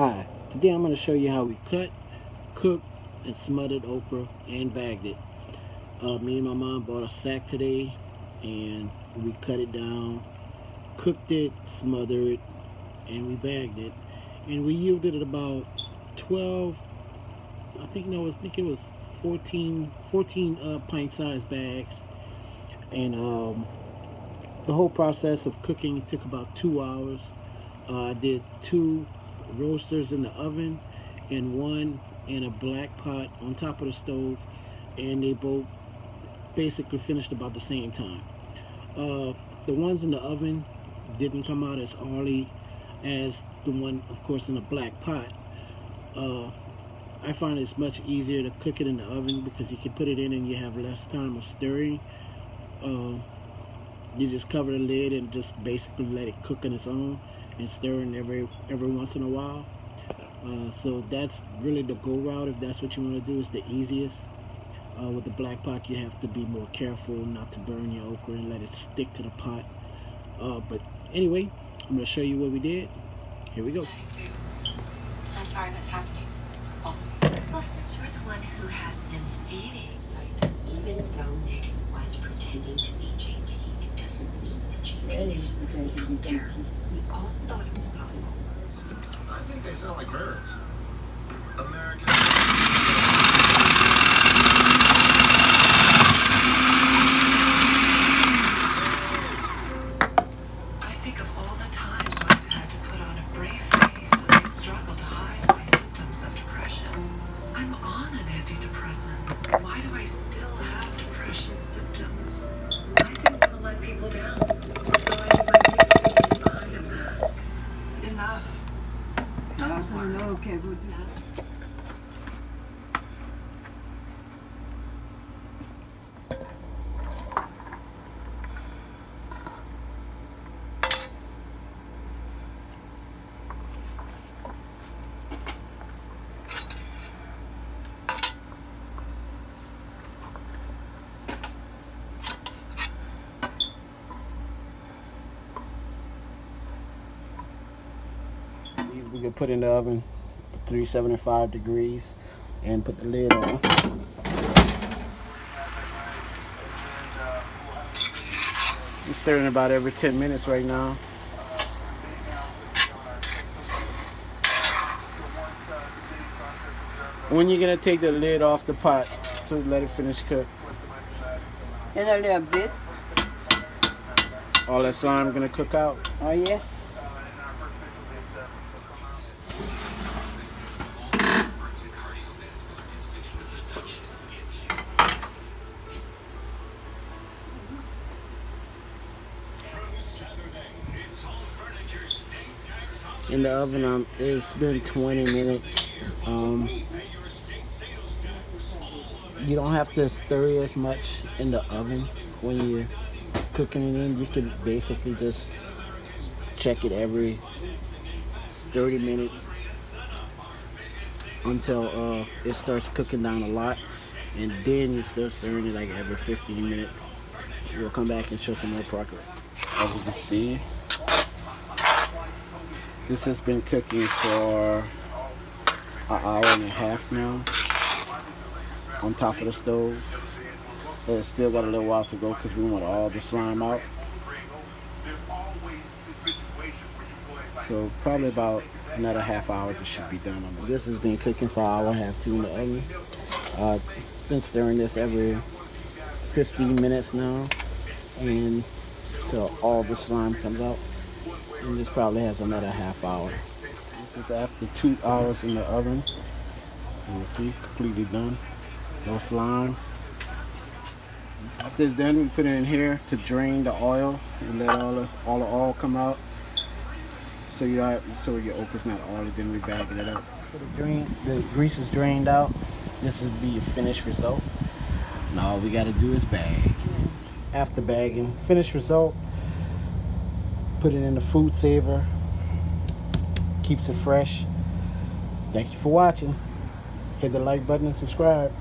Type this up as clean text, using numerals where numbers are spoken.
Hi, today I'm going to show you how we cut, cooked, and smothered okra and bagged it. Me and my mom bought a sack today and we cut it down, cooked it, smothered it, and we bagged it. And we yielded about 12, I think it was 14 pint-sized bags. And the whole process of cooking took about 2 hours. I did 2 roasters in the oven and 1 in a black pot on top of the stove, and they both basically finished about the same time. The ones in the oven didn't come out as oily as the one, of course, in a black pot. I find it's much easier to cook it in the oven because you can put it in and you have less time of stirring. You just cover the lid and just basically let it cook on its own and stirring every once in a while. So that's really the go route if that's what you want to do. It's the easiest. With the black pot, you have to be more careful not to burn your okra and let it stick to the pot. But anyway, I'm going to show you what we did. Here we go. I'm sorry that's happening. Well, since you're the one who has been feeding, so even though Nick was pretending to be JT, it doesn't mean that JT is really out there. We all thought it was possible. I think they sound like birds. American. I think of all the times when I've had to put on a brave face as I struggle to hide my symptoms of depression. I'm on an antidepressant. Why do I still have depression symptoms? I didn't want to let people down, so I did my big things behind a mask. Enough. Okay, good. We can put in the oven 375 degrees and put the lid on. I'm stirring about every 10 minutes right now. When you're gonna take the lid off the pot to let it finish cook? In a little bit. All that slime gonna cook out? Oh, yes. In the oven, it's been 20 minutes. You don't have to stir as much in the oven when you're cooking it in. You can basically just check it every 30 minutes until it starts cooking down a lot, and then you start stirring it like every 15 minutes. We'll come back and show some more progress. As you can see, this has been cooking for an hour and a half now on top of the stove. But it's still got a little while to go because we want all the slime out. So probably about another half hour this should be done. This has been cooking for an hour and a half too in the oven. It's been stirring this every 15 minutes now and till all the slime comes out. And this probably has another half hour. This is after 2 hours in the oven. So you see, completely done. No slime. After it's done, we put it in here to drain the oil and let all the oil come out. So your okra's not oily. Then we bagging it up. So the grease is drained out. This would be your finished result. Now all we got to do is bag. After bagging, finished result. Put it in the food saver. Keeps it fresh. Thank you for watching. Hit the like button and subscribe.